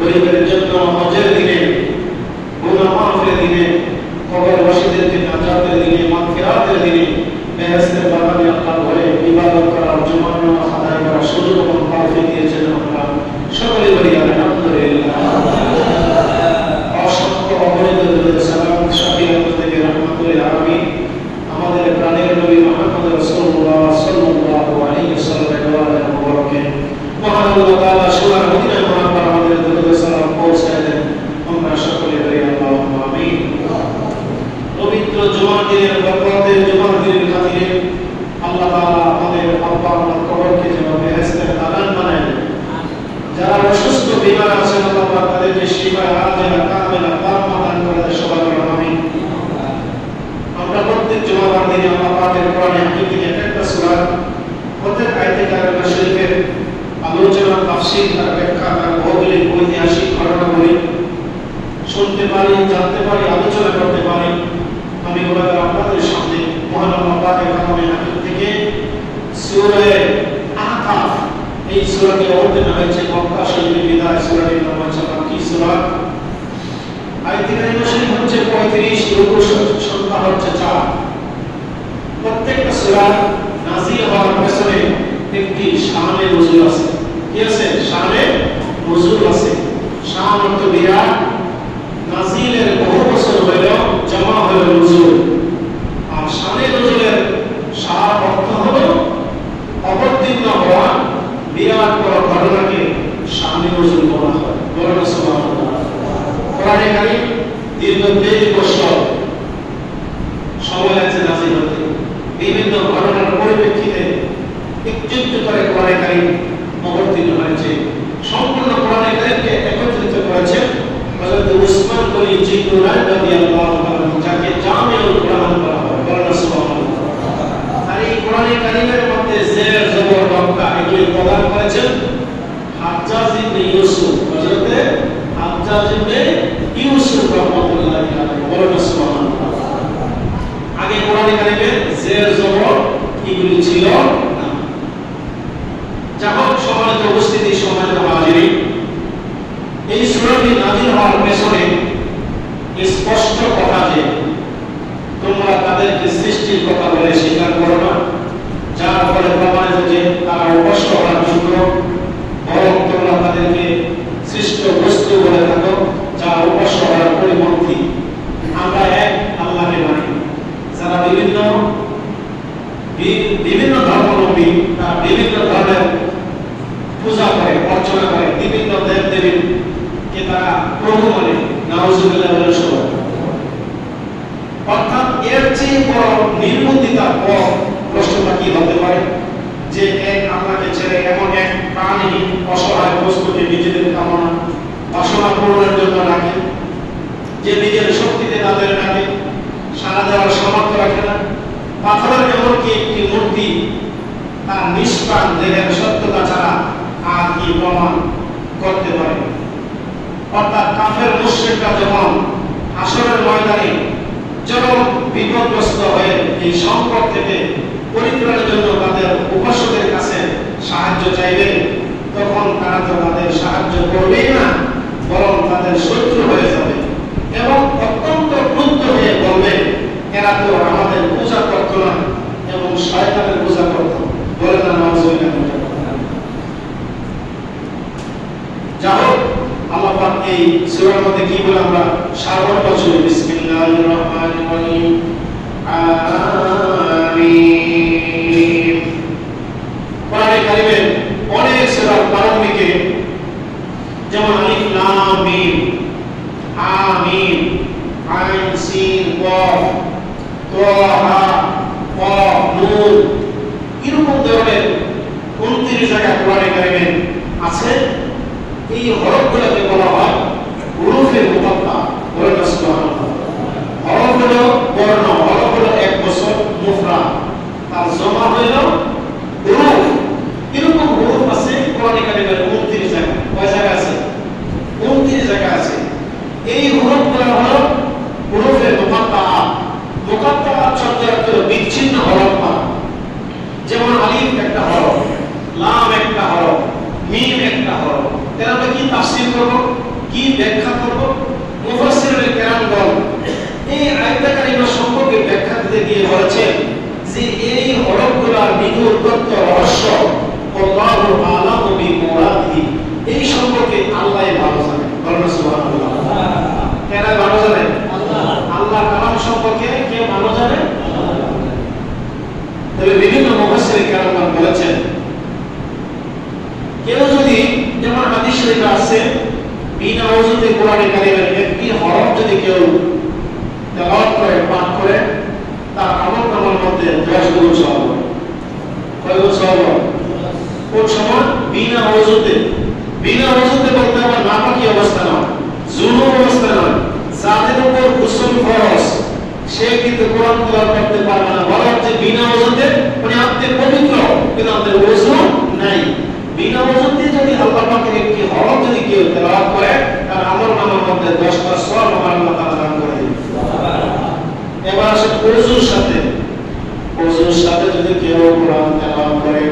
গরিবের জন্য হজের দিনে, গুনাহ মাফের দিনে, কবরবাসীদের দিনে, নাজাতের দিনে, মাগফিরাতের দিনে, বেহেশতের বাগানে আল্লাহ ঘরে ইবাদত করার, জুমার নামাজ আদায় করার সুযোগ এবং তৌফিক দিয়েছেন। আমরা সকলে বলি আলহামদুলিল্লাহ। অসংখ্য অগণিত সালাম শাফিউল থেকে রাহমাতুল আলামিন আমাদের প্রাণের নবী মুহাম্মদ রাসূলুল্লাহ সাল্লাল্লাহু আলাইহি ওয়াসাল্লামের মুবারকে মহান আল্লাহ তাআলা সুবহান মদিনা মুহাম্মদ আমাদের দরুদ সালাম পৌঁছায় দেন। আমরা সকলে বলি আল্লাহুম্মা আমিন। পবিত্র জুমার দিনের বরকতের, জুমার দিনের খাতিরে আল্লাহ তাআলা আমাদের আব্বা আম্মার কবরকে যেন বেহেশতের বাগান বানায় দেন। যারা অসুস্থ বিমার আছেন আল্লাহ পাক তাদেরকে শিফা আজেলা কামেলা তাম্মা দান করে দেন। সবাই বলি আমিন। আমরা প্রত্যেক জুমার দিনে আল্লাহ পাকের কোরআনে হাকিম থেকে একটা সূরা, প্রত্যেক আয়াতে কারিমা শরীফের আলোচনা, তাফসীর, তার ব্যাখ্যা, তার ভৌগোলিক ঐতিহাসিক ঘটনাবলী শুনতে পারি, জানতে পারি, আলোচনা করতে পারি। আমি আপনাদের সামনে মহান আল্লাহ পাকের কালামে হাকিম থেকে সূরা আহকাফ, এই সূরাটি অবতীর্ণ হয়েছে মক্কা শরীফের বিদায়। সূরাটির নাম হচ্ছে মাক্কি সূরা। আয়াতে কারিমা শরীফ হচ্ছে 35, রুকু সংখ্যা হচ্ছে 4। প্রত্যেকটা সূরা নাযিল হওয়ার পেছনে একটি শানে নজুল আছে। কি আছে? শানে নজুল আছে। শান অর্থ বিরাট, নাযিলের বহু বছর হইল, জমা হইল নজুল। আর শানে নজুলের সার অর্থ হলো অবতীর্ণ হওয়া বিরাট বড় ঘটনাকে শানে নজুল বলা হয়। বলেন সুবহানাল্লাহ। কোরআনে কারীম দীর্ঘ 23 বছর সময় লাগছে নাযিল হতে। বিভিন্ন ঘটনার পরিপ্রেক্ষিতে একটু একটু করে কোরআনে কারীম অবতীর্ণ হয়েছে। সম্পূর্ণ কোরআনে কারীমকে একত্রিত করেছেন হযরত উসমান গনি জিন্নুরান রাদিয়াল্লাহু আনহু, যাকে জামিউল কোরআন বলা হয়। বলেন সুবহানাল্লাহ। আর এই কোরআনে কারীমের মধ্যে জের, জবর, রক্কা এগুলি প্রদান করেছেন হাজ্জাজ ইবনে ইউসুফ, হযরত হাজ্জাজ ইবনে ইউসুফ রাহমাতুল্লাহি আলাইহি। বলেন সুবহানাল্লাহ। আগে কোরআনে কারীমে জের, জবর এগুলি ছিল না। যখন সম্মানিত উপস্থিতি, সম্মানিত হাজিরিন, এই সূরাটি নাযিল হওয়ার পেছনে স্পষ্ট কথা যে তোমরা তাদেরকে সৃষ্টির কথা বলে স্বীকার করো না, যার ফলে প্রমাণিত যে তারা উপাস্য হওয়ার যোগ্য, বরং তোমরা তাদেরকে সৃষ্ট বস্তু বলে থাকো যা উপাস্য হওয়ার পরিপন্থী। আমরা এক আল্লাহকে মানি। যারা বিভিন্ন ধর্মাবলম্বী, তারা বিভিন্ন ধরনের পূজা করে, অর্চনা করে, বিভিন্ন দেব দেবীকে তারা প্রভু মানে। নাউজুবিল্লাহ বলে সবাই। অর্থাৎ এর চেয়ে বড় নির্বুদ্ধিতার পর প্রশ্নটা কি হতে পারে যে এক আল্লাহকে ছেড়ে এমন এক প্রাণহীন অসহায় বস্তুকে নিজেদের কামনা বাসনা পূরণের জন্য রাখে, যে নিজের শক্তিতে তাদের রাখে, সারা দেওয়ার সামর্থ্য রাখে না। পাথরের এমনকি একটি মূর্তি তার নিষ্প্রাণ দেহের সত্যতা ছাড়া আর কি প্রমাণ করতে পারে? অর্থাৎ কাফের মুশরিকরা যখন হাসরের ময়দানে চরম বিপদগ্রস্ত হয়ে এই সংকট থেকে পরিত্রাণের জন্য তাদের উপাসকদের কাছে সাহায্য চাইবে, তখন তারা তো তাদের সাহায্য করবেই না, বরং তাদের শত্রু হয়ে যাবে এবং অত্যন্ত ক্রুদ্ধ হয়ে বলবে এরা তো আমাদের পূজা করত না এবং শয়তানের পূজা করত। বলে না নাউজুবিল্লাহ। যাই হোক, আল্লাহ পাক এই সূরার মধ্যে কি বলে আমরা সারবত শুনি। বিসমিল্লাহির রহমানির রহিম। আমিন। কোরআনে কারীমের অনেক সূরার প্রারম্ভিকে যেমন আলিফ লাম মিম, আমিন, আইন সিন কফ, তাহা, কফ, নুন, এরকম ধরনের 29 জায়গায় কোরআনে কারীমে আছে। এই হরফগুলোকে বলা হয় হুরুফে মুকাত্তা। বলেন সুবহানাল্লাহ। হরফ হলো বর্ণ, হরফ হলো এক বছর মুফরাদ, তার জমা হলো হুরুফ। এরকম হুরুফ আছে কোরআনে কারীমের 29 জায়গায়। কয় জায়গা আছে? 29 জায়গা আছে। এই হুরুফগুলো হলো হুরুফে মুকাত্তা। মুকাত্তা শব্দের অর্থ বিচ্ছিন্ন হরফ। যেমন আলিফ একটা হরফ, লাম একটা হরফ, মিম একটা হরফ। এর আমরা কি তাফসীর করব? কি ব্যাখ্যা করব? মুফাসসিরুল কেরামগণ এই আয়াত কারিমা সম্পর্কে ব্যাখ্যা দিতে গিয়ে বলেছেন যে এই হরফগুলোর নিগূঢ় তত্ত্ব রহস্য আল্লাহু আ'লামু বিমুরাদিহি, এই সম্পর্কে আল্লাহই ভালো জানেন। বলেন সুবহানাল্লাহ। কেন ভালো জানেন? আল্লাহ কালাম সম্পর্কে কে ভালো জানে? তবে বিভিন্ন মুফাসসির কেরামগণ বলেছেন কেউ যদি, যেমন হাদিস শরীফে আছে, বিনা ওযুতে কোরআনে কারিমের একটি হরফ যদি কেউ তেলাওয়াত করে, পাঠ করে, তার আমলনামার মধ্যে 10 গুণ সওয়াব হবে। কয় গুণ সওয়াব হবে? কোন সময়? বিনা ওযুতে। বিনা ওযুতে বলতে আবার নাপাকি অবস্থা নয়, জুনুব অবস্থা নয়। যাদের উপর গোসল ফরজ সে কিন্তু কোরআন তেলাওয়াত করতে পারবে না। বলা হচ্ছে বিনা ওযুতে, মানে আপনি পবিত্র কিন্তু আপনার ওযু নাই। বিনা ওযুতে যদি আল্লাহ পাকের একটি হরফ যদি কেউ তেলাওয়াত করে, তার আমলনামার মধ্যে 10টা সওয়াব আল্লাহ তাআলা দান করে দিবেন। এবার আসে ওযুর সাথে। ওযুর সাথে যদি কেউ কোরআন তেলাওয়াত করে,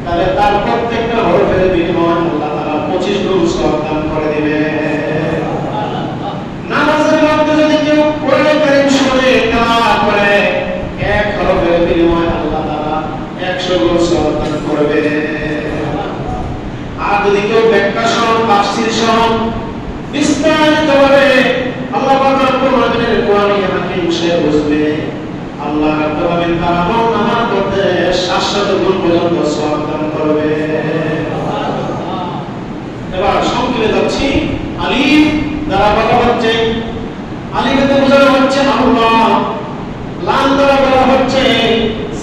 তাহলে তার প্রত্যেকটা হরফের বিনিময়ে আল্লাহ তাআলা 25 গুণ সওয়াব দান করে দিবেন। নামাজের মধ্যে যদি কেউ কোরআন কারীম শুনে তেলাওয়াত করে, এক হরফের বিনিময়ে আল্লাহ তাআলা 100 গুণ সওয়াব দান করবে। আর যদি কেউ ব্যাখ্যা সহ, তাফসীর সহ বিস্তারিতভাবে আল্লাহ পাকের কোরআনের কোরআনী হাকিম সে বুঝবে, আল্লাহ রাব্বুল আলামিন তার আমলনামার মধ্যে 700 গুণ পর্যন্ত সওয়াব দান করবে। এবার সংক্ষেপে যাচ্ছি। আলিফ দ্বারা বলা হচ্ছে, আলিফে বোঝানো হচ্ছে আল্লাহ। লাম দ্বারা বলা হচ্ছে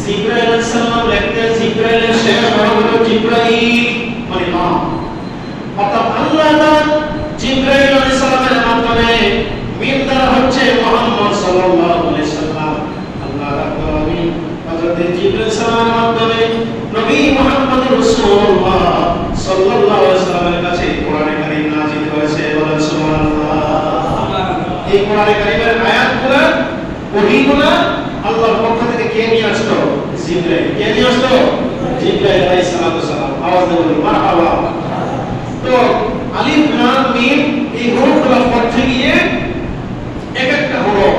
জিবরাইল আলাইহিস সালাম লিখতে, জিবরাইলের শেষ হরফ হলো জিবরাইল, মানে নাম। অর্থাৎ আল্লাহ তাআলা জিবরাইল আলাইহিস সালামের মাধ্যমে, মিম দ্বারা হচ্ছে মুহাম্মদ সাল্লাল্লাহু আলাইহি সাল্লাম। আল্লাহ রাব্বুল আলামিন হযরত জিবরাইল সালামের মাধ্যমে নবী মুহাম্মদ রাসূলুল্লাহ সাল্লাল্লাহু আলাইহি সাল্লামের কাছে কোরআনে কারীম নাযিল করেছে। বলেন সুবহানাল্লাহ। এই কোরআনে কারীমের আয়াতগুলো, ওহীগুলো আল্লাহর পক্ষ থেকে কে নিয়ে আসতো? জিবরাইল। কে নিয়ে আসতো? জিবরাইল আলাইহিস সালাম। আওয়াজ দিয়ে বলি মারহাবা। তো আলিফ লাম মিম এই হরফগুলো পড়তে গিয়ে এক একটা হরফ,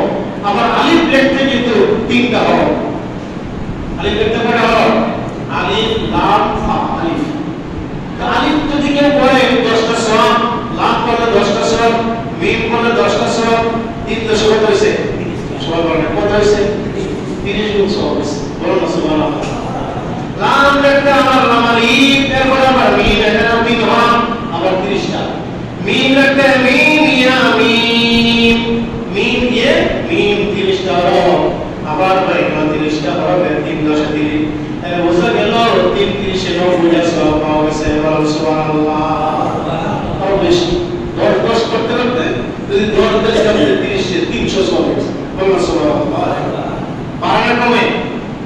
আবার আলিফ লিখতে কিন্তু 3টা হরফ। আলিফ লিখতে কয়টা হরফ? আলিফ লাম ফা। আলিফ, আলিফ যদি কেউ পড়ে 10টা সওয়াব, লাম পড়লে 10টা সওয়াব, মিম পড়লে 10টা সওয়াব, 3 10 কত হইছে? সওয়াব কত হইছে? 30 গুণ সওয়াব হইছে। বলুন সুবহানাল্লাহ। লাম লিখতে আমার লাম আলিফ, এরপর আবার মিম, এখানে 3 হরফ, আবার 30টা। মিম লিখতে মিম ইয়া মিম, মিম ইয়া মিম, 30টা হরফ, আবার এখানে 30টা হরফ, 3 10 30। তাহলে বোঝা গেল 3 30 এর 90 সওয়াব পাওয়া গেছে। বলুন সুবহানাল্লাহ। আরো বেশি 10 10 করতে করতে যদি 10 10 করতে 30 এর 300 সওয়াব হয়েছে। বলুন সুবহানাল্লাহ। বাড়ানো কমে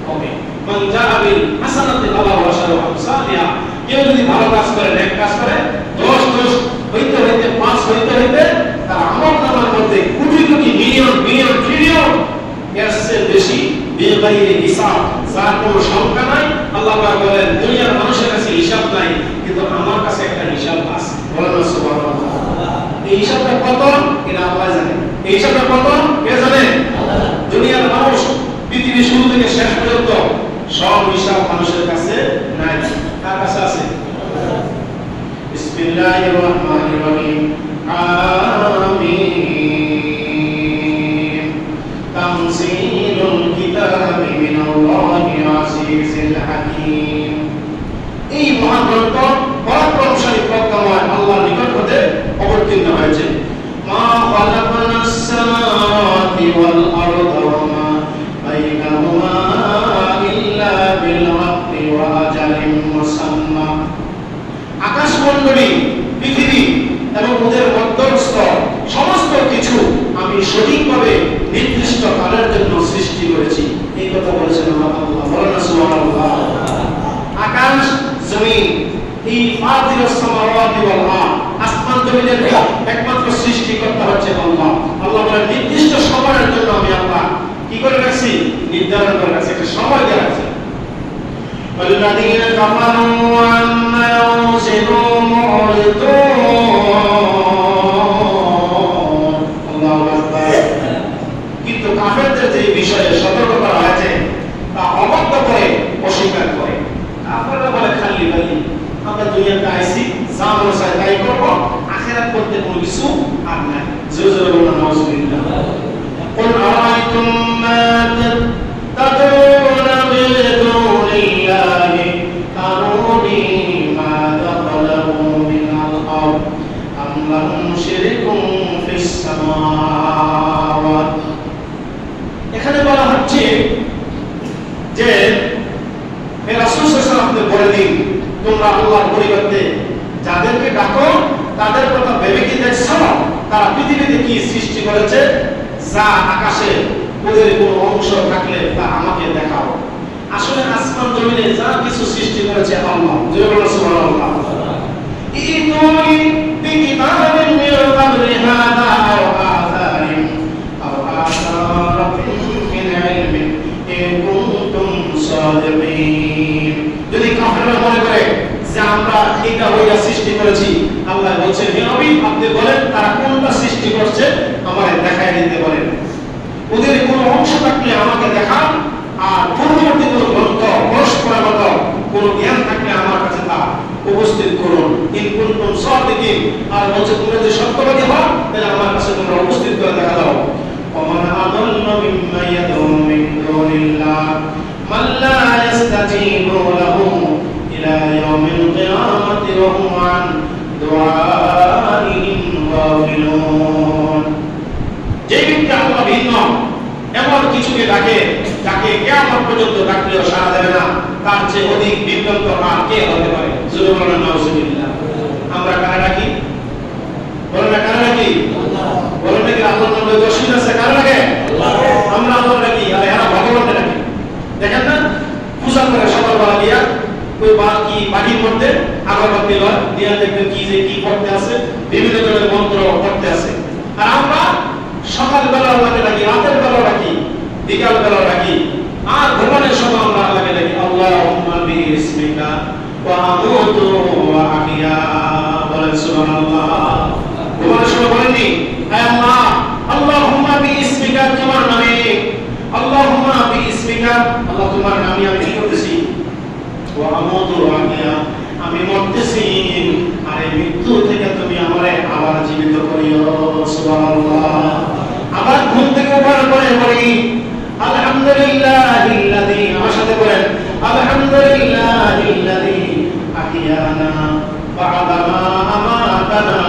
কমে। মান জাআ বিল হাসানাতি ফালাহু আশরু আমসালিহা। কেউ যদি ভালো কাজ করে, নেক কাজ করে, 10 10 হইতে হইতে 5 হইতে হইতে তার আমলনামার মধ্যে crore crore million billion trillion এর চেয়ে বেশি বেগাইরে হিসাব, যার কোনো সংখ্যা নাই। আল্লাহ পাক বলেন দুনিয়ার মানুষের কাছে হিসাব নাই, কিন্তু আমার কাছে একটা হিসাব আছে। বলেন সুবহানাল্লাহ। এই হিসাবটা কত? এটা আল্লাহ জানে। এই হিসাবটা কত? কে জানে? আল্লাহ। দুনিয়ার মানুষ পৃথিবীর শুরু থেকে শেষ পর্যন্ত সব হিসাব মানুষের কাছে নাই। কার কাছে আছে? বিসমিল্লাহির রহমানির রহিম। আমিন। তানসীলুল কিতাবি মিনাল্লাহি আজিজিল হাকীম। এই মহাগ্রন্থ পরাক্রমশালী প্রজ্ঞাময় আল্লাহর নিকট হতে অবতীর্ণ হয়েছে। মা খালাকনাস সামাওয়াতি ওয়াল আরদা ওয়া মা বাইনাহুমা ইল্লা বিল হাক্কি ওয়া আজালিন মুসাম্মা। আকাশমণ্ডলী, পৃথিবী এবং ওদের মধ্যস্থ সমস্ত কিছু আমি সঠিকভাবে নির্দিষ্ট কালের জন্য সৃষ্টি করেছি। এই কথা বলেছেন আল্লাহ। বলেন সুবহানাল্লাহ। আকাশ জমিন, এই ফাতিরুস সামাওয়াতি ওয়াল আরদ, আসমান জমিনের একমাত্র সৃষ্টিকর্তা হচ্ছে আল্লাহ। আল্লাহ বলেন নির্দিষ্ট সময়ের জন্য আমি আল্লাহ কি করে রাখছি? নির্ধারণ করে রাখছি, একটা সময় দেওয়া আছে। والذين كفروا عما ينزلون معرضون বলতে কোনো কিছু আর নাই। জোরে জোরে বলুন নাউজুবিল্লাহ। قل أرأيتم ما تدعون من دون الله أروني ماذا خلقوا من الأرض أم لهم شرك في السماوات। এখানে বলা হচ্ছে যে হে রাসূল সাল্লাল্লাহু আলাইহি ওয়াসাল্লাম বলে দিন, তোমরা আল্লাহর পরিবর্তে যাদেরকে ডাকো তাদের কথা ভেবে কি দেখছো তারা পৃথিবীতে কি সৃষ্টি করেছে? যা আকাশে ওদের কোনো অংশ থাকলে তা আমাকে দেখাও। আসলে আসমান জমিনে যা কিছু সৃষ্টি করেছে আল্লাহ। জয় বলো সুবহানাল্লাহ। ইতুনি বিকিতাবিন মিন ক্বাবলি হাযা আও আযারিন আও আসারাতিন মিন ইলমিন ইন কুনতুম সাদিকিন। যদি কাফেররা মনে করে যে আমরা এটা ওইটা সৃষ্টি করেছি, আল্লাহ বলছেন হে নবী আপনি বলেন তারা কোনটা সৃষ্টি করছে আমাকে দেখাই দিতে বলেন। ওদের কোনো অংশ থাকলে আমাকে দেখান, আর পূর্ববর্তী কোনো গ্রন্থ পরস্পরগত কোনো জ্ঞান থাকলে আমার কাছে তা উপস্থিত করুন। ইন কুনতুম সাদিকিন, আর বলছে তোমরা যদি সত্যবাদী হও তাহলে আমার কাছে তোমরা উপস্থিত করে দেখা দাও। ওমান আদাল্লু মিম্মা ইয়াদউ মিন দুনিল্লাহ মান লা ইস্তাজিবু লাহু ইলা ইয়াউমিল কিয়ামাতি ওয়া হুম আন দুআইহিম গাফিলুন। যে ব্যক্তি আল্লাহ ভিন্ন এমন কিছুকে ডাকে যাকে কিয়ামত পর্যন্ত ডাকলেও সাড়া দেবে না, তার চেয়ে অধিক বিভ্রান্ত আর কে হতে পারে? জোরে বলুন নাউজুবিল্লাহ। আমরা কারা ডাকি? বলেন না কারা ডাকি? বলেন নাকি আল্লাহর নামে দোষী আছে কারা ডাকে? আমরা আল্লাহ ডাকি, আর এরা ভগবানকে ডাকি। দেখেন না পূজা করে সকালবেলা দিয়া ওই বাড়ির মধ্যে আগরবাতি লয় দিয়া দেখবেন কি যে কি করতে আছে, বিভিন্ন ধরনের মন্ত্র করতে আছে। আর আমরা সকালবেলা আল্লাহকে ডাকি, রাতের বেলা ডাকি, বিকাল বেলা ডাকি, আর ঘুমানোর সময় আমরা আল্লাহকে ডাকি আল্লাহুম্মা বিইসমিকা ওয়া আমুতু ওয়া আহইয়া। বলেন সুবহানাল্লাহ। ঘুমানোর সময় বলেননি হে আল্লাহ আল্লাহুম্মা বিইসমিকা, তোমার নামে, আল্লাহুম্মা বিইসমিকা, আল্লাহ তোমার নামে আমি কি করতেছি, ওয়া আমুতু ওয়া আহইয়া, আমি মরতেছি আর এই মৃত্যু থেকে তুমি আমারে আবার জীবিত করিও। সুবহানাল্লাহ। আবার ঘুম থেকে ওঠার পরে বলি আলহামদুলিল্লাহিল্লাযী, আমার সাথে বলেন আলহামদুলিল্লাহিল্লাযী আহিয়ানা বা'দা মা আমাতানা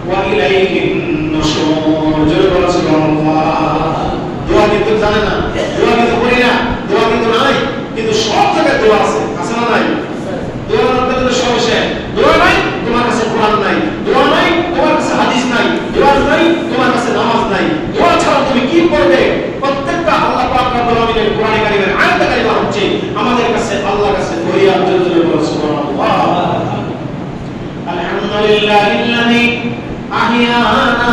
ওয়া ইলাইহিন নুশুর। জোরে বলো সুবহানাল্লাহ। দোয়া কিন্তু জানে না, দোয়া কিন্তু করি না, দোয়া কিন্তু নাই, কিন্তু সব জায়গায় দোয়া আছে, আছে না নাই? দোয়া না থাকলে সমস্যা। দোয়া নাই তোমার কাছে কোরআন নাই, দোয়া নাই তোমার কাছে হাদিস নাই, দোয়া নাই তোমার কাছে নামাজ নাই, দোয়া ছাড়া তুমি কি করবে? প্রত্যেকটা আল্লাহ পাক রব্বুল আলামিনের কোরআনে কারীমের আয়াতে কারীমা হচ্ছে আমাদের কাছে আল্লাহর কাছে ফরিয়াদ। জোরে বলো সুবহানাল্লাহ। আলহামদুলিল্লাহিল্লাযী আহিয়ানা,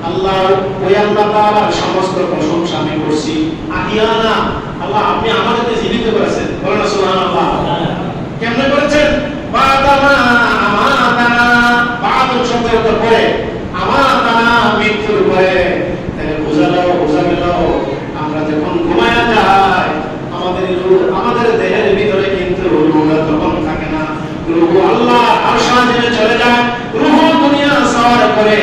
আল্লাহ ওই আল্লাহ তাআলার সমস্ত প্রশংসা আমি করছি। আহিয়ানা, আল্লাহ আপনি আমাদেরকে জীবিত করেছেন। বলেন সুবহানাল্লাহ। কেমনে করেছেন? বাদামা আমাতানা, বাদুন শব্দের উত্তর পরে আমাতানা, মৃত্যুর পরে। তাহলে বোঝা গেল আমরা যখন ঘুমায়া যাই আমাদের দেহের ভিতরে কিন্তু রূহটা তখন থাকে না, রূহ আল্লাহ আরশ আজিমে চলে যায়, রূহ দুনিয়া সওয়ার করে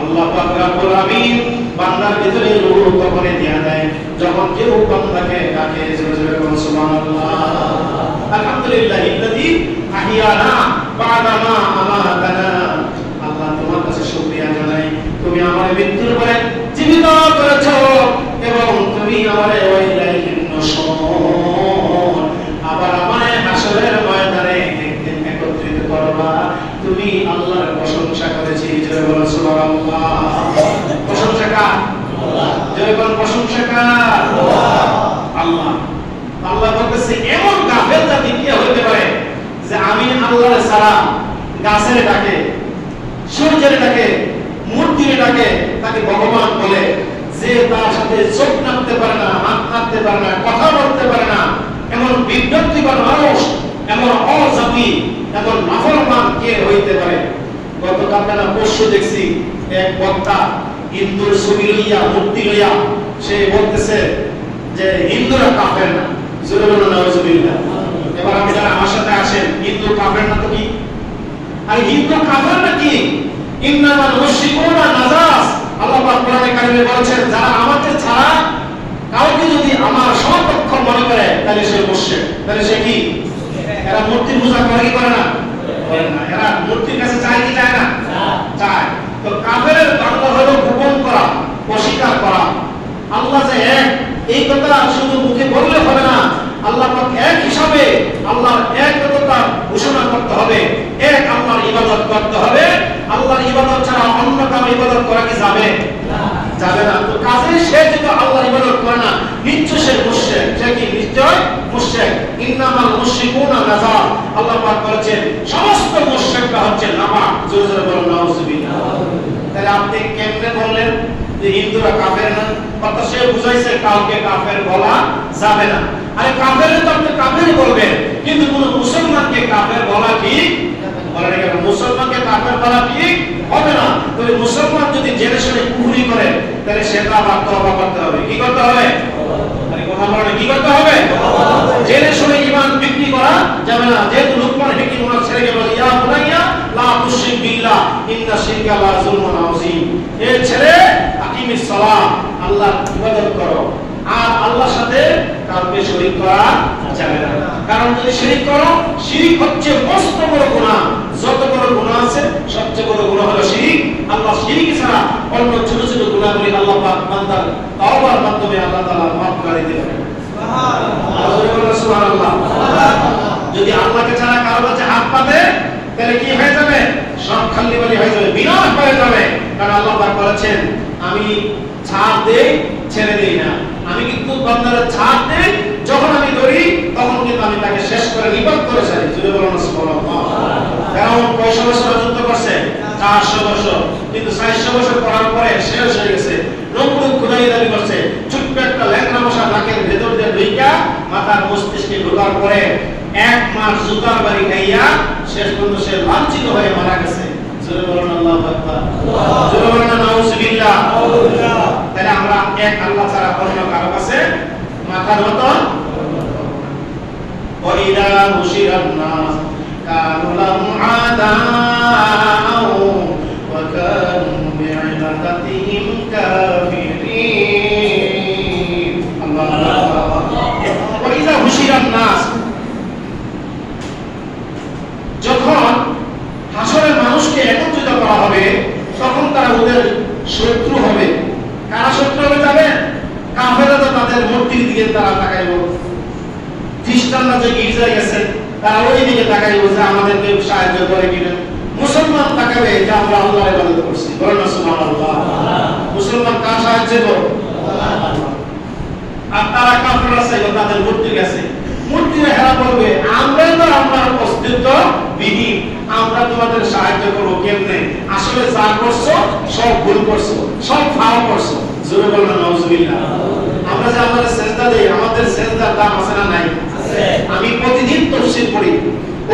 আল্লাহ পাক রব্বুল আমিন বান্দার ভিতরে রূহ তখনই দেয়া দেয় যখন কেউ বান্দাকে ডাকে। জোরে জোরে বলুন সুবহানাল্লাহ। আলহামদুলিল্লাহিল্লাযী আহিয়ানা বা'দা মা আমাতানা, আল্লাহ তোমার কাছে শুকরিয়া জানাই তুমি আমারে মৃত্যুর পরে জীবিত করেছো এবং তুমি আমারে ওয়া ইলাইহিন নুশুর, আবার আমারে হাসরের ময়দানে একদিন একত্রিত করবা। তুমি আল্লাহর প্রশংসা করেছি। জয় বলো সুবহানাল্লাহ। প্রশংসা কার? আল্লাহ। জয় বলো প্রশংসা কার? আল্লাহ। আল্লাহ বলতেছে এমন কাফের জাতি কি হতে পারে যে আমি আল্লাহর ছাড়া গাছের ডাকে, সূর্যের ডাকে, মূর্তির ডাকে তাকে ভগবান বলে, যে তার সাথে চোখ নাড়তে পারে না, হাত নাড়তে পারে না, কথা বলতে পারে না, এমন বিভ্রান্তিকর মানুষ, এমন অজাতি, এমন নাফরমান কে হইতে পারে? গতকাল না পরশু দেখছি এক বক্তা হিন্দুর ছবি লইয়া, মূর্তি লইয়া সে বলতেছে যে হিন্দুরা কাফের না। জোরে বলুন নাউজুবিল্লাহ। এবার আপনি যারা আমার সাথে আসেন হিন্দু কাফের না তো কি? আর হিন্দু কাফের না কি? ইন্নামাল মুশরিকুনা নাজাস, আল্লাহ পাক কোরআনে কারিমে বলেছেন যারা আমাকে ছাড়া কাউকে যদি আমার সমকক্ষ মনে করে তাহলে সে মুশরিক। তাহলে সে কি? এরা মূর্তি পূজা করে কি করে না? করে না। এরা মূর্তির কাছে চায় কি চায় না? চায়। তো কাফেরের বাংলা হলো গোপন করা, অস্বীকার করা। আল্লাহ যে এক, এই কথা শুধু মুখে বললে হবে না, আল্লাহ পাক এক হিসাবে আল্লাহর একত্বতা ঘোষণা করতে হবে, এক আল্লাহর ইবাদত করতে হবে। আল্লাহর ইবাদত ছাড়া অন্য কারো ইবাদত করা কি যাবে? যাবে না। তো কাজে সে যদি আল্লাহর ইবাদত করে না, নিশ্চয় সে মুশরিক। সে কি? নিশ্চয় মুশরিক। ইন্নামাল মুশরিকুনা নাজাস, আল্লাহ পাক বলেছেন সমস্ত মুশরিকরা হচ্ছে নাপাক। জোরে জোরে বলুন নাউযুবিল্লাহ। তাহলে আপনি কেমনে বললেন যে হিন্দুরা কাফের না? কথা সে বুঝাইছে কাউকে কাফের বলা যাবে না। আরে কাফের তো আপনি কাফেরই বলবেন, কিন্তু কোন মুসলমানকে কাফের বলা ঠিক বলে না। মুসলমানকে কাফের বলা ঠিক হবে না। তবে মুসলমান যদি জেনে শুনে কুফরি করে তাহলে সেটা আবার তওবা করতে হবে। কি করতে হবে? আরে কথা বলেন, কি করতে হবে? জেনে শুনে ঈমান বিক্রি করা যাবে না। যেহেতু লুকমান হাকিম ওনার ছেলেকে বলে ইয়া বুনাইয়া লা তুশরিক বিল্লাহ ইন্না শিরকা লা যুলমুন আযীম। এ ছেলে আকিমিস সালাহ, আল্লাহর ইবাদত করো আর আল্লাহর সাথে কাউকে শরীক করা যাবে না। কারণ যদি শিরিক করো, শিরিক হচ্ছে মস্ত বড় গুনাহ। যত বড় গুনাহ আছে সবচেয়ে বড় গুনাহ হলো শিরিক। আল্লাহ শিরিক ছাড়া অন্য ছোট ছোট গুনাহগুলি আল্লাহ পাক বান্দার তওবার মাধ্যমে আল্লাহ তাআলা মাফ করে দিবেন। সুবহানাল্লাহ, সুবহানাল্লাহ। যদি আল্লাহকে ছাড়া কারো কাছে হাত পাতে তাহলে কি হয়ে যাবে? সব খালিবালি হয়ে যাবে, বিনাশ হয়ে যাবে। কারণ আল্লাহ পাক বলেছেন আমি ছাড় দেই, ছেড়ে দেই না। আমি কিন্তু বান্দার ছাড় দেই, যখন আমি ধরি তখন কিন্তু আমি তাকে শেষ করে নিপাত করে ছাড়ি। জুড়ে বলুন সুবহানাল্লাহ। কারণ কয়শো বছর যুদ্ধ করছে? 400 বছর। কিন্তু 400 বছর করার পরে শেষ হয়ে গেছে। নমরুদ খুদাই দাবি করছে, ছোট্ট একটা ল্যাংড়া মশা নাকের ভেতর দিয়ে ঢুইকা মাথার মস্তিষ্কে ঢোকার পরে 1 মাস জুতার বাড়ি খাইয়া শেষ পর্যন্ত সে লাঞ্ছিত হয়ে মারা গেছে। জোরে বলুন আল্লাহু আকবার। জোরে বলুন নাউযুবিল্লাহ। তাহলে আমরা এক আল্লাহ ছাড়া অন্য কারো কাছে মাথার মতন। ওয়াইদা হুশিরান নাস কানু লাহুম আদাও ওয়া কানু বিইবাদাতিহিম কাফিরিন। আল্লাহু আকবার। ওয়াইদা হুশিরান নাস, যখন হাসরের মানুষকে একত্রিত করা হবে তখন তারা ওদের শত্রু হবে। কারা শত্রু হবে জানেন? কাফেররা তো তাদের মূর্তির দিকে তারা তাকাইব। খ্রিস্টানরা যে গির্জায় গেছে তারা ওই দিকে তাকাইব যে আমাদেরকে সাহায্য করে কিনা। মুসলমান তাকাবে যে আমরা আল্লাহর ইবাদত করছি। বলেন না সুবহানাল্লাহ। মুসলমান কার সাহায্য করবে? আল্লাহ। আর তারা কাফেররা চাইবে তাদের মূর্তির কাছে। মূর্তিরা হেরা বলবে আমরা তো আমার অস্তিত্ব বিহীন, আমরা তোমাদের সাহায্য করবো কেমনে? আসলে যা করছো সব ভুল করছো, সব ফাও করছো। জোরে বলুন নাউযুবিল্লাহ। আমরা যে আমাদের সেজদা দেই, আমাদের সেজদার দাম আছে না নাই? আমি প্রতিদিন তাফসীর পড়ি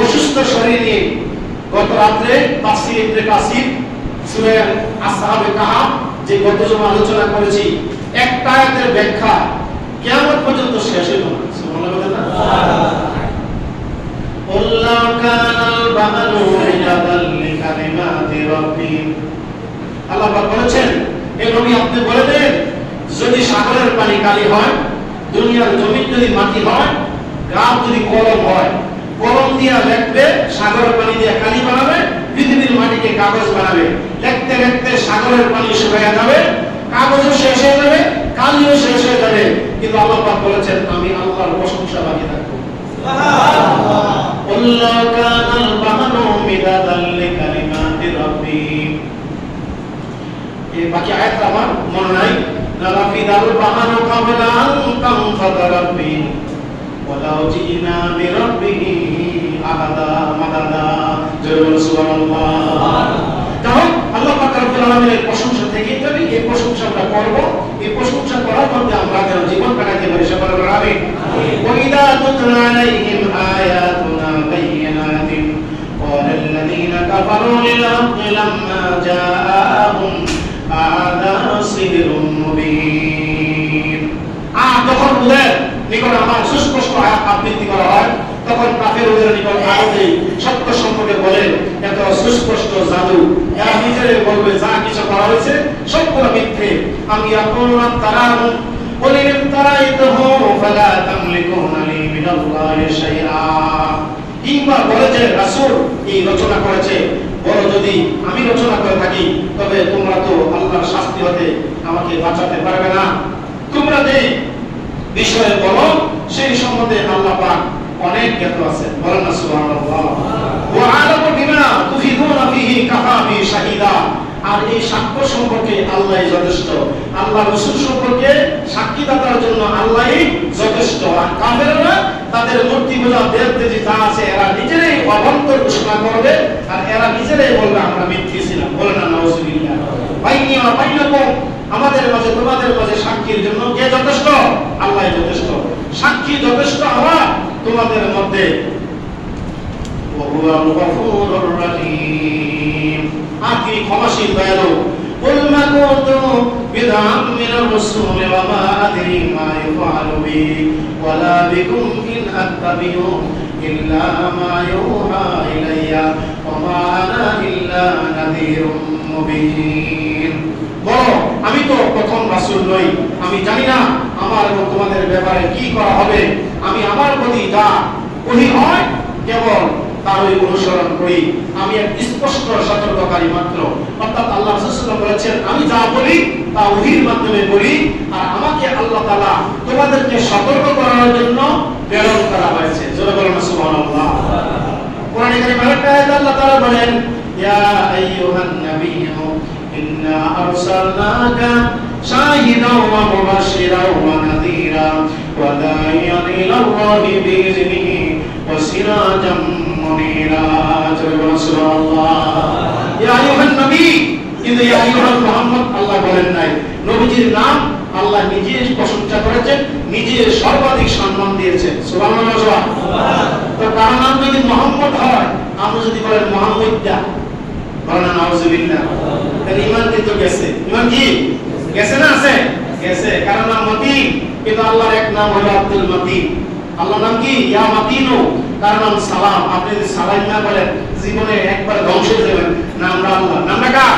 অসুস্থ শরীর নিয়ে। গত রাতে তাফসীর ইবনে কাসির সূরা আসহাবে কাহাফ যে গত জমা আলোচনা করেছি, একটা আয়াতের ব্যাখ্যা কিয়ামত পর্যন্ত শেষ হইব না। সুবহানাল্লাহ। আল্লাহ কানাল বাহরু মিদাদাল লিকালিমাতি রাব্বি। আল্লাহ পাক বলেছেন এই নবী আপনি বলে দেন যদি সাগরের পানি কালি হয়, দুনিয়ার জমিন যদি মাটি হয়, গাছ যদি কলম হয়, কলম দিয়ে লিখবে, সাগরের পানি দিয়ে কালি বানাবে, পৃথিবীর মাটিকে কাগজ বানাবে। লিখতে লিখতে সাগরের পানি শুকিয়ে যাবে, কাগজও শেষ হয়ে যাবে, কালিও শেষ হয়ে যাবে। কিন্তু আল্লাহ পাক বলেছেন আমি আল্লাহর প্রশংসা বাকি থাকবো। সুবহানাল্লাহ। আল্লাহ কানাল বাহরু মিদাদাল লিকালিমাতি রাব্বি। এই বাকি আয়াতটা আমার মনে নাই। নাফিদাল বাহরু কাবলা আন তানফাদা রাব্বি ওয়ালাউ জিনা বিরাব্বিহি আহাদা মাদাদা। জোরে সুবহানাল্লাহ। তাহলে আল্লাহ পাক রব্বুল আলামিনের প্রশংসা থেকে যদি এই প্রশংসা আমরা করব, এই প্রশংসা করার মধ্যে আমরা যেন জীবন কাটাতে পারি। সবাই বলুন আমিন। ওয়াইদা তুতলা আলাইহিম আয়াতুনা বাইয়িনাতিন ক্বালাল্লাযীনা কাফারু লিল হাক্কি লাম্মা জাআহুম হাযা সিহরুম মুবিন। যখন ওদের নিকট আমার সুস্পষ্ট আয়াত আবৃত্তি করা হয় তখন কাফেরদের নিকট আগতেই সত্য সম্পর্কে বলেন এত সুস্পষ্ট জাদু, এরা নিজেরাই বলবে যা কিছু করা হয়েছে সবগুলো মিথ্যে। আমি আপনার তারা বলিলেন তারাইতুহু ফালা তামলিকুনা লি মিনাল্লাহি শাইআ, কিংবা বলে যে রাসূল এই রচনা করেছে, বড় যদি আমি রচনা করে থাকি তবে তোমরা তো আল্লাহর শাস্তি হতে আমাকে বাঁচাতে পারবে না। তোমরা যে বিষয়ে বলো সেই সম্বন্ধে আল্লাহ পাক অনেক জ্ঞাত আছেন, বলেন না সুবহানাল্লাহ। ওয়া আলামু বিমা তুফিদুনা ফিহি কাফা বি শাহিদা, আর এই সাক্ষ্য সম্পর্কে আল্লাহই যথেষ্ট, আল্লাহ রাসূল সম্পর্কে সাক্ষীদাতার জন্য আল্লাহই যথেষ্ট। আর কাফেররা তাদের মূর্তি পূজা দেবদেবী যা আছে এরা নিজেরাই অবান্তর ঘোষণা করবে, আর এরা নিজেরাই বলবে আমরা মিথ্যে ছিলাম, বলেন না নাউযুবিল্লাহ। বাইনি ওয়া বাইনাকুম, আমাদের মাঝে তোমাদের মাঝে সাক্ষীর জন্য কে যথেষ্ট? আল্লাহই যথেষ্ট। সাক্ষী যথেষ্ট আমার তোমাদের মধ্যে। ওয়া হুয়াল গফুরুর রহিম, আর তিনি ক্ষমাশীল দয়ালু। কুল মা কুনতু বিদআম মিনার রাসূলি ওয়া মা আদরি মা ইউফআলু বি ওয়া লা বিকুম ইন আত্তাবিউ ইল্লা মা ইউহা ইলাইয়া ওয়া মা আনা ইল্লা নাযীরুম মুবিন। বলো আমি তো প্রথম রাসূল নই, আমি জানি না আমার এবং তোমাদের ব্যাপারে কি করা হবে। আমি আমার প্রতি যা ওহী হয় কেবল তারই অনুসরণ করি, আমি এক স্পষ্ট সতর্ককারী মাত্র। অর্থাৎ আল্লাহ রাসূল সাল্লাল্লাহু আলাইহি ওয়াসাল্লাম বলেছেন আমি যা বলি তা ওহীর মাধ্যমে বলি, আর আমাকে আল্লাহ তাআলা তোমাদেরকে সতর্ক করার জন্য প্রেরণ করা হয়েছে। জোরে বলুন সুবহানাল্লাহ। কোরআনে কারীমে আরেকটা আয়াতে আল্লাহ তাআলা বলেন ইয়া আইয়ুহান নাবিয়্যু ইন্না আরসালনাকা শাহিদাও ওয়া মুবাশশিরাও ওয়া নাযীরা ওয়া দা'iyan ইলাল্লাহি বিইذনিহি ওয়া সিরাজাম মুনীরা। সুবহানাল্লাহ। ইয়া আইয়ুহান নবী, কিন্তু ইয়া আইয়ুহান মুহাম্মদ আল্লাহ বলেন নাই। নবীজির নাম আল্লাহ নিজে প্রশংসা করেছেন, নিজে সর্বাধিক সম্মান দিয়েছেন। সুবহানাল্লাহ। সুবহানাল্লাহ। তো কার নাম যদি মুহাম্মদ হয়, আমরা যদি বলেন মুহাম্মদা, বলেন নাউযুবিল্লাহ, তাহলে ঈমান কিন্তু গেছে। ঈমান কি গেছে না আছে? গেছে। কারণ নাম মতিন, কিন্তু আল্লাহর এক নাম হলো আব্দুল মতিন। আল্লাহর নাম কি? ইয়া মাতিনু, তার নাম সালাম। আপনি যদি সালাম না বলেন জীবনে একবার ধ্বংস হয়ে যাবেন। নামটা আল্লাহ, নামটা কার?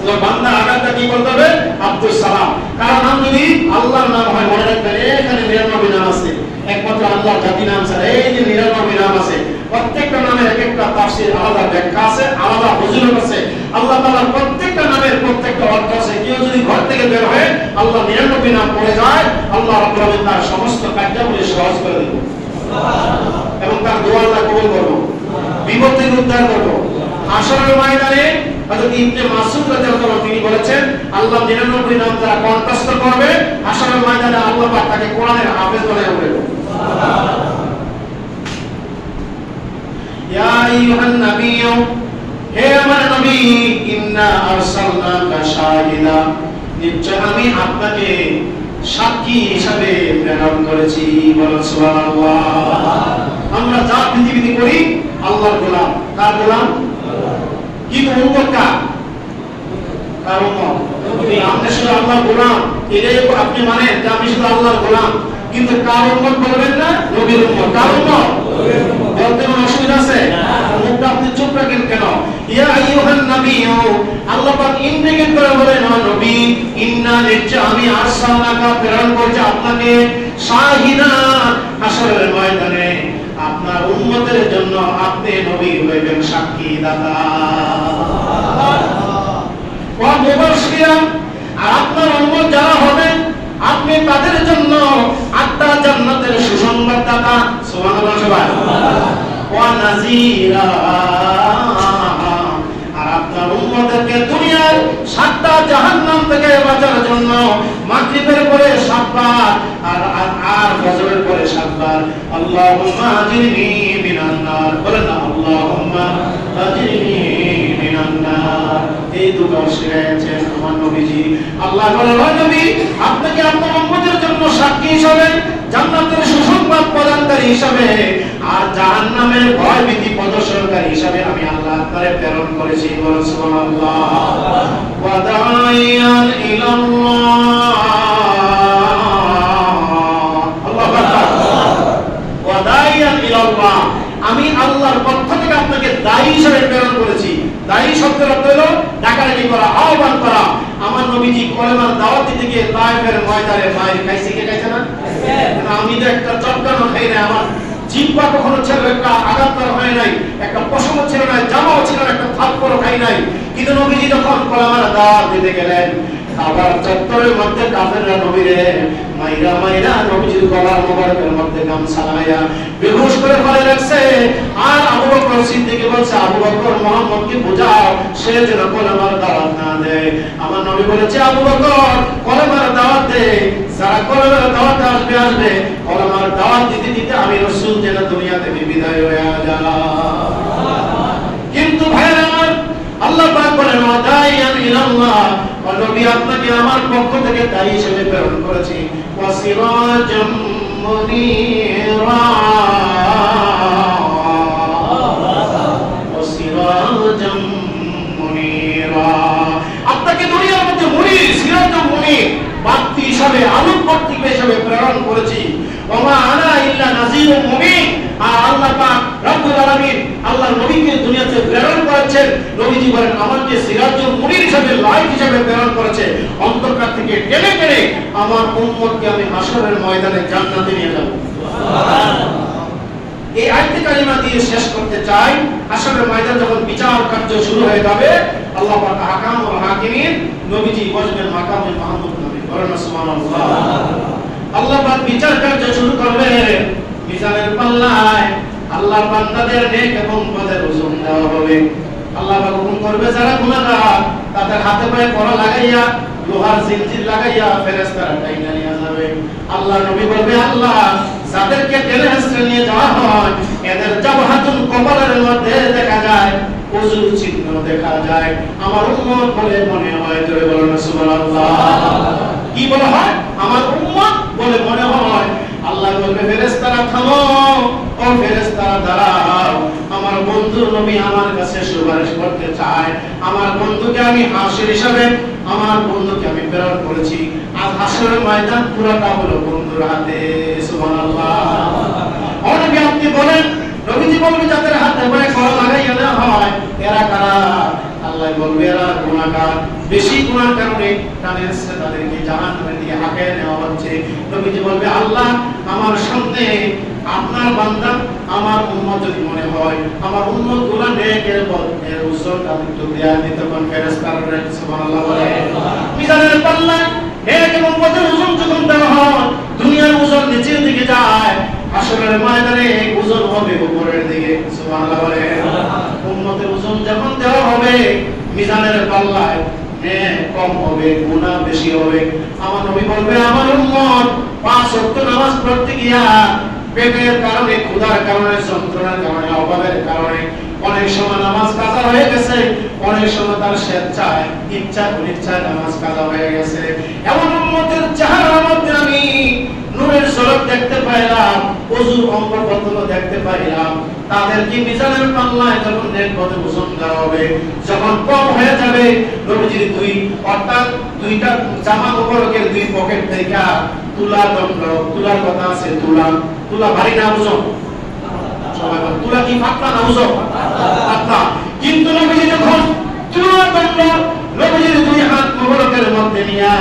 তো বান্দা আগাটা কি করতে হবে? আব্দুল সালাম। কারণ নাম যদি আল্লাহর নাম হয়, মনে রাখবেন এখানে 99 নাম আছে, একমাত্র আল্লাহর জাতি নাম ছাড়া এই যে 99 নাম আছে, প্রত্যেকটা নামের এক একটা তাফসীর আলাদা ব্যাখ্যা আছে, আলাদা ফজিলত আছে। আল্লাহ তাআলার প্রত্যেকটা নামের প্রত্যেকটা অর্থ আছে। কেউ যদি ঘর থেকে বের হয়ে আল্লাহ 99 নাম পড়ে যায়, আল্লাহ রাব্বুল আলামিন তার সমস্ত কার্যাবলী সহজ করে দেব, সুবহানাল্লাহ, এবং তার দোয়া আল্লাহ কবুল করব, বিপদ থেকে উদ্ধার করব। হাশরের ময়দানে হযরত ইবনে মাসউদ রাদিয়াল্লাহু আনহু তিনি বলেছেন আল্লাহ 99 নাম যারা কণ্ঠস্থ করবে, হাশরের ময়দানে আল্লাহ পাক তাকে কোরআনের হাফেজ বানায় দেবেন, সুবহানাল্লাহ। ইয়া আইয়ুহান নাবিয়্যু, হে আমার নবী, ইন্না আরসালনাকা শাহিদা, নিশ্চয় আমি আপনাকে সাক্ষী হিসাবে প্রেরণ করেছি, বলেন সুবহানাল্লাহ। আমরা যা পৃথিবীতে করি আল্লাহর গোলাম। কার গোলাম? কিন্তু উম্মত কার? কার উম্মত? আপনি শুধু আল্লাহর গোলাম, এটাই আপনি মানেন যে আমি শুধু আল্লাহর গোলাম, কিন্তু কার উম্মত বলবেন না? নবীর উম্মত। কার উম্মত? বলতে কোনো অসুবিধা আছে? মুখটা আপনি চুপ রাখেন কেন? ইয়া আইয়ুহান নাবিয়্যু, আল্লাহ পাক ইন্ডিকেট করে বলেন ও নবী, ইন্না নিশ্চয় আমি আরসালনাকা প্রেরণ করেছি আপনাকে শাহিদা, হাশরের ময়দানে আপনার উম্মতের জন্য আপনি নবী হইবেন সাক্ষী দাতা। ওয়া মুবাশশিরা, আর আপনার উম্মত যারা হবেন আপনি তাদের জন্য 8টা জান্নাতের সুসংবাদদাতা, সুবহানাল্লাহ। সুবহানাল্লাহ। ওয়া নাযীরা, আর আপনার উম্মতকে দুনিয়ার 7টা জাহান্নাম থেকে বাঁচার জন্য মাগরিবের পরে 7 বার আর ফজরের পরে 7 বার আল্লাহুম্মা আজিরনি মিনান নার, বলেন না আল্লাহুম্মা আজিরনি মিনান নার। এই দুটো শিখায়েছেন আমার নবীজি। আল্লাহ বলেন ও নবী, আপনাকে আপনার উম্মতের জন্য সাক্ষী হিসেবে, জান্নাতের সুসংবাদ প্রদানকারী হিসেবে, আর জাহান্নামের ভয় ভীতি প্রদর্শনকারী হিসেবে আমি আল্লাহ আপনারে প্রেরণ করেছি, বলেন সুবহানাল্লাহ। ওয়া দাইয়ান ইলাল্লাহ, আল্লাহু আকবার। ওয়া দাইয়ান ইলাল্লাহ, তায়েফের ময়দানে মায়ের খাইছে কে খাইছে না? আমি তো একটা চটকানো খাই না, আমার জিহ্বা কখনো ছিল একটা আঘাত করা হয় নাই, একটা পশম ছিল না, জামাও ছিল না, একটা থাপ্পড় খাই নাই। কিন্তু নবীজি যখন কলেমার দাওয়াত দিতে গেলেন, আবার চত্বরের মধ্যে কাফেররা নবীরে মাইরা মাইরা নবীজির গলার মোবারকের মধ্যে গামছা লাগাইয়া বেহুশ করে ফেলে রাখছে। আর আবু বকর সিদ্দিক বলছে, আবু বকর মুহাম্মদকে বোঝাও সে যেন কলেমার দাওয়াত না দেয়। আমার নবী বলেছে, আবু বকর কলেমার দাওয়াত দে, যারা কলেমার দাওয়াতে আসবে আসবে, কলেমার দাওয়াত দিতে দিতে আমি রাসূল যেন দুনিয়া থেকে বিদায় হয়ে যায়। কিন্তু ভাইরা আমার, আল্লাহ পাক বলেন ওয়াদাইয়ান ইলাল্লাহ, নবী আপনাকে আমার পক্ষ থেকে দায়ী হিসেবে প্রেরণ করেছি। ওয়াসিরাজাম মুনীরা, ওয়াসিরাজাম মুনীরা, আপনাকে দুনিয়ার মধ্যে মুনীর, সিরাজাম মুনীর, বাতি হিসেবে, আলোক বাতি হিসেবে প্রেরণ করেছি। ওমা আনা ইল্লা নাযীরুম মুবিন। আর আল্লাহ পাক রব্বুল আলামিন আল্লাহর নবীকে দুনিয়াতে প্রেরণ করেছেন। নবীজি বলেন, আমাকে সিরাজুল মুনীর হিসেবে, লাইট হিসেবে প্রেরণ করেছে। অন্তরকার থেকে টেনে টেনে আমার উম্মতকে আমি হাশরের ময়দানে জান্নাতে নিয়ে যাব। সুবহানাল্লাহ। এই আয়াতে কালিমা দিয়ে শেষ করতে চাই। হাশরের ময়দান যখন বিচার কার্য শুরু হয়ে যাবে, আল্লাহ পাক আহকামুল হাকিমিন, নবীজি বসবেন মাকামে মাহমুদ নবী। বলেন সুবহানাল্লাহ। আল্লাহ পাক বিচার কার্য শুরু করবে। মিজানের পাল্লায় আল্লাহর বান্দাদের নেক এবং বদের ওজন দেওয়া হবে। আল্লাহ পাক হুকুম করবে, যারা গুনাহগার তাদের হাতে পায়ে কড়া লাগাইয়া, লোহার জিনজির লাগাইয়া ফেরেশতারা টাইনা নিয়ে যাবে। আল্লাহ নবী বলবে, আল্লাহ যাদেরকে টেনে হেঁচড়ে নিয়ে যাওয়া হয়, এদের জাবহাতুল কবরের মধ্যে দেখা যায় ওযুর চিহ্ন দেখা যায়। আমার উম্মত বলে মনে হয়। জোরে বলুন সুবহানাল্লাহ। কি বলা হয়? আমার উম্মত বলে মনে হয়। আল্লাহ বলবে, ফেরেশতারা থামো, ও ফেরেশতারা দাঁড়াও, আমার বন্ধু নবী আমার কাছে সুপারিশ করতে চায়। আমার বন্ধুকে আমি হাসির হিসাবে, আমার বন্ধুকে আমি প্রেরণ করেছি। আজ হাসরের ময়দান পুরোটা হলো বন্ধুর হাতে। সুবহানাল্লাহ। অনেকে আপনি বলেন, নবীজি বলবে যাদের হাতে পায়ে কড়া লাগাইয়া দেওয়া হয়, এরা কারা? আল্লাহ বলবে, এরা গুনাহগার। বেশি গুনার কারণে তাদের তাদেরকে জাহান্নামের দিকে হাঁকিয়ে নেওয়া হচ্ছে। নবীজি বলবে, আল্লাহ আমার সামনে আপনার বান্দা আমার উম্মত যদি মনে হয়, আমার উম্মত গুলো নেকের পথে উসরটা একটু দেয়া দিতে কোন ফেরেশতারা রয়েছে। সুবহানাল্লাহ বলে। মিজানের পাল্লায় নেক এবং বদের ওজন যখন দেওয়া হয়, দুনিয়ার ওজন নিচের দিকে যায়, হাশরের ময়দানে ওজন হবে উপরের দিকে। সুবহানাল্লাহ বলে। উম্মতের ওজন যখন দেওয়া হবে, মিজানের পাল্লায় নেক কম হবে, গুনাহ বেশি হবে। আমার নবী বলবে, আমার উম্মত 5 ওয়াক্ত নামাজ পড়তে গিয়া পেটের কারণে, ক্ষুধার কারণে, যন্ত্রণার কারণে, অভাবের কারণে অনেক সময় নামাজ কাজা হয়ে গেছে, অনেক সময় তার স্বেচ্ছায়, ইচ্ছা অনিচ্ছায় নামাজ কাজা হয়ে গেছে। এমন উম্মতের চেহারার মধ্যে আমি নূরের ঝলক দেখতে পাইলাম, ওযুর অঙ্গ প্রত্যঙ্গ দেখতে পাইলাম। তাদেরকে মিজানের পাল্লায় যখন নেক বদের ওজন দেওয়া হবে, যখন কম হয়ে যাবে, নবীজির অর্থাৎ দুইটা জামা মোবারকের 2 পকেট থেকে তুলা দণ্ড, তুলার কথা আছে, তুলা ভারী না ওজন? সবাই বলে তুলা কি পাতলা না ওজন? পাতলা। কিন্তু নবীজি যখন তুলা দণ্ড নবীজির 2 হাত মোবারকের মধ্যে নিয়া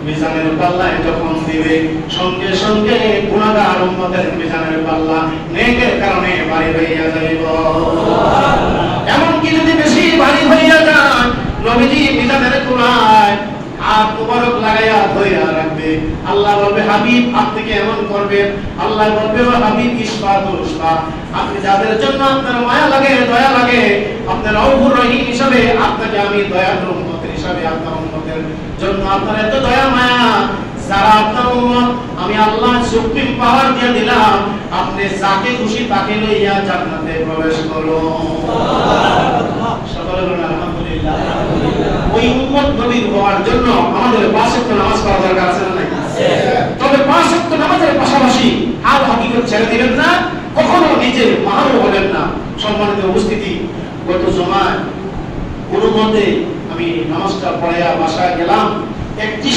মিজানের পাল্লায় যখন দিবে, সঙ্গে সঙ্গে গুনাহগার উম্মতের মিজানের পাল্লা নেকের কারণে ভারী হইয়া যাইব। এমনকি যদি বেশি ভারী হইয়া যায়, নবীজি মিজানের কোলায় হাত মুবারক লাগাইয়া ধইরা রাখবে। আল্লাহ বলবে, হাবিব আপনি কি এমন করবেন? আল্লাহ বলবে, ও হাবিব ইসফা, আপনি যাদের জন্য আপনার মায়া লাগে, দয়া লাগে, আপনার রউফুর রহিম হিসাবে আপনাকে আমি দয়ালু উম্মতের হিসাবে, আপনার উম্মতের জন্য আপনার এত দয়া মায়া, যারা আপনার উম্মত, আমি আল্লাহ সুপ্রিম পাওয়ার দিয়ে দিলাম, আপনি যাকে খুশি তাকে লইয়া জান্নাতে প্রবেশ করুন। সুবহানাল্লাহ। সকলে বলুন আলহামদুলিল্লাহ। ওই উম্মত নবীর হওয়ার জন্য আমাদের 5 ওয়াক্ত নামাজ পড়া দরকার আছে না নাই? আছে। তবে 5 ওয়াক্ত নামাজের পাশাপাশি আর হাকিকত ছেড়ে দিবেন না, কখনো নিজে মাহরুম হবেন না। সম্মানিত উপস্থিতি, গত জুমায় কোনো মতে আমি নামাজটা পড়াইয়া বাসায় গেলাম, একটি